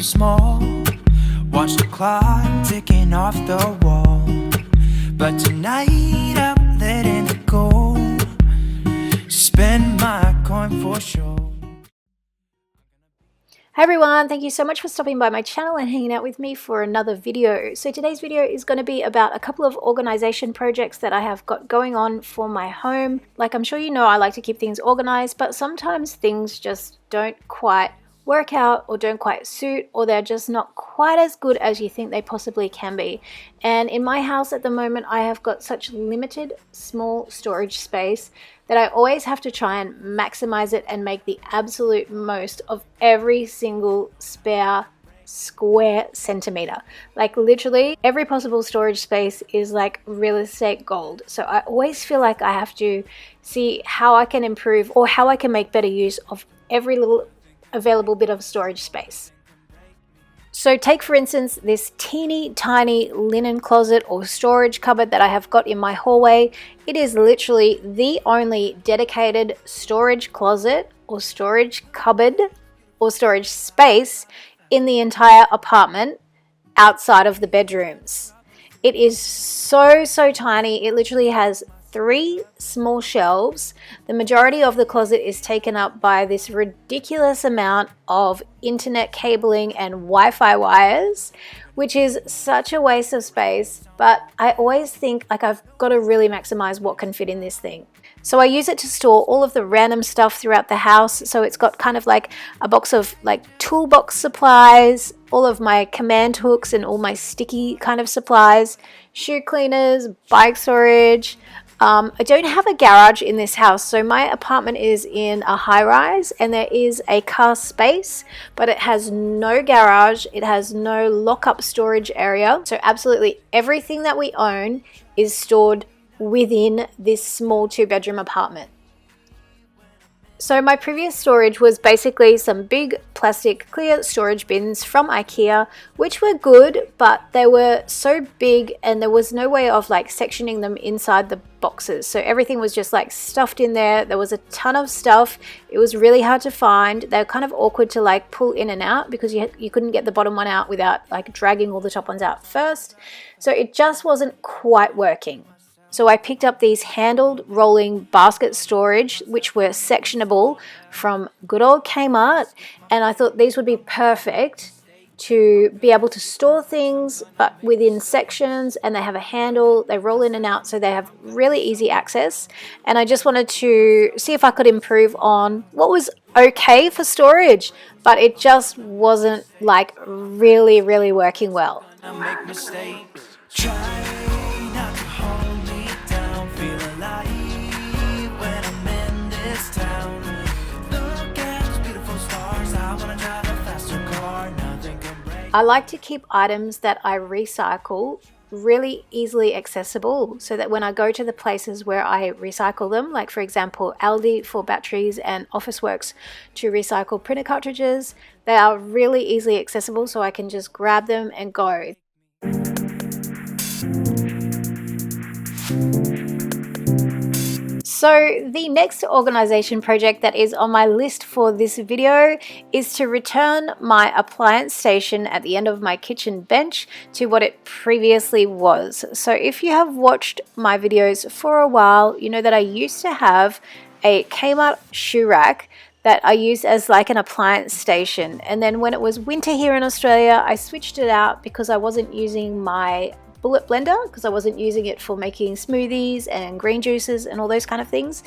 so small. Watch the clock ticking off the wall. But tonight I'm letting it go. Spend my coin for sure. Hi everyone, thank you so much for stopping by my channel and hanging out with me for another video. So today's video is going to be about a couple of organization projects that I have got going on for my home. Like I'm sure you know, I like to keep things organized, but sometimes things just don't quite work out or don't quite suit, or they're just not quite as good as you think they possibly can be. And in my house at the moment, I have got such limited small storage space that I always have to try and maximize it and make the absolute most of every single spare square centimeter. Like literally every possible storage space is like real estate gold. So I always feel like I have to see how I can improve or how I can make better use of every little available bit of storage space. So take for instance this teeny tiny linen closet or storage cupboard that I have got in my hallway. It is literally the only dedicated storage closet or storage cupboard or storage space in the entire apartment outside of the bedrooms. It is so tiny. It literally has 3 small shelves. The majority of the closet is taken up by this ridiculous amount of internet cabling and Wi-Fi wires, which is such a waste of space. But I always think like I've got to really maximize what can fit in this thing. So I use it to store all of the random stuff throughout the house. So it's got kind of like a box of like toolbox supplies, all of my command hooks and all my sticky kind of supplies, shoe cleaners, bike storage. I don't have a garage in this house, so my apartment is in a high-rise and there is a car space, but it has no garage, it has no lock-up storage area. So absolutely everything that we own is stored within this small 2-bedroom apartment. So my previous storage was basically some big plastic clear storage bins from IKEA, which were good, but they were so big and there was no way of like sectioning them inside the boxes. So everything was just like stuffed in there. There was a ton of stuff. It was really hard to find. They were kind of awkward to like pull in and out because you couldn't get the bottom one out without like dragging all the top ones out first. So it just wasn't quite working. So I picked up these handled rolling basket storage, which were sectionable from good old Kmart. And I thought these would be perfect to be able to store things, but within sections, and they have a handle, they roll in and out, so they have really easy access. And I just wanted to see if I could improve on what was okay for storage, but it just wasn't like really working well. I like to keep items that I recycle really easily accessible so that when I go to the places where I recycle them, like for example Aldi for batteries and Officeworks to recycle printer cartridges, they are really easily accessible so I can just grab them and go. So the next organization project that is on my list for this video is to return my appliance station at the end of my kitchen bench to what it previously was. So if you have watched my videos for a while, you know that I used to have a Kmart shoe rack that I used as like an appliance station. And then when it was winter here in Australia, I switched it out because I wasn't using my bullet blender because I wasn't using it for making smoothies and green juices and all those kind of things.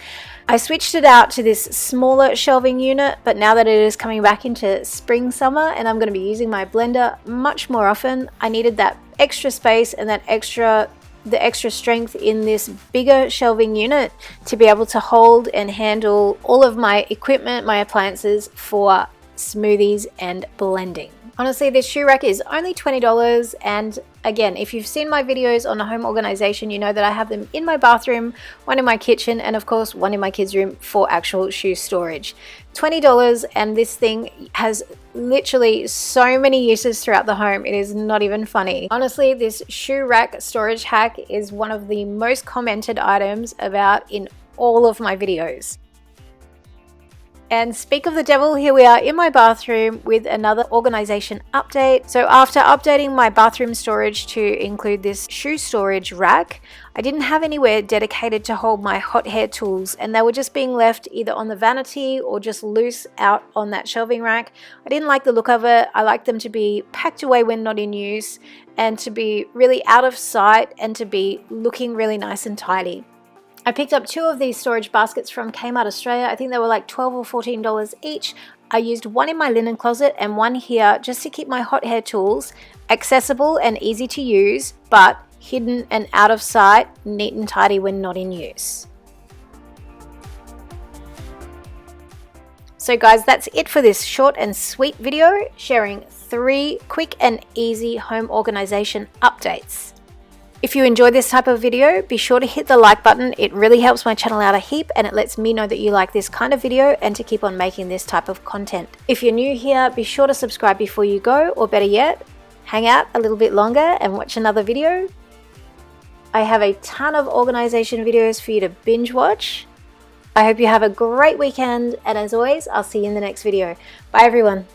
I switched it out to this smaller shelving unit, but now that it is coming back into spring summer and I'm going to be using my blender much more often, I needed that extra space and the extra strength in this bigger shelving unit to be able to hold and handle all of my equipment, my appliances for smoothies and blending. Honestly, this shoe rack is only $20, and again, if you've seen my videos on home organization, you know that I have them in my bathroom, one in my kitchen, and of course one in my kids' room for actual shoe storage. $20, and this thing has literally so many uses throughout the home. It is not even funny. Honestly, this shoe rack storage hack is one of the most commented items about in all of my videos. And speak of the devil, here we are in my bathroom with another organization update. So after updating my bathroom storage to include this shoe storage rack, I didn't have anywhere dedicated to hold my hot hair tools, and they were just being left either on the vanity or just loose out on that shelving rack. I didn't like the look of it. I like them to be packed away when not in use and to be really out of sight and to be looking really nice and tidy. I picked up 2 of these storage baskets from Kmart Australia. I think they were like $12 or $14 each. I used one in my linen closet and one here just to keep my hot hair tools accessible and easy to use, but hidden and out of sight, neat and tidy when not in use. So guys, that's it for this short and sweet video sharing 3 quick and easy home organization updates. If you enjoy this type of video, be sure to hit the like button. It really helps my channel out a heap and it lets me know that you like this kind of video and to keep on making this type of content. If you're new here, be sure to subscribe before you go, or better yet, hang out a little bit longer and watch another video. I have a ton of organization videos for you to binge watch. I hope you have a great weekend, and as always, I'll see you in the next video. Bye everyone.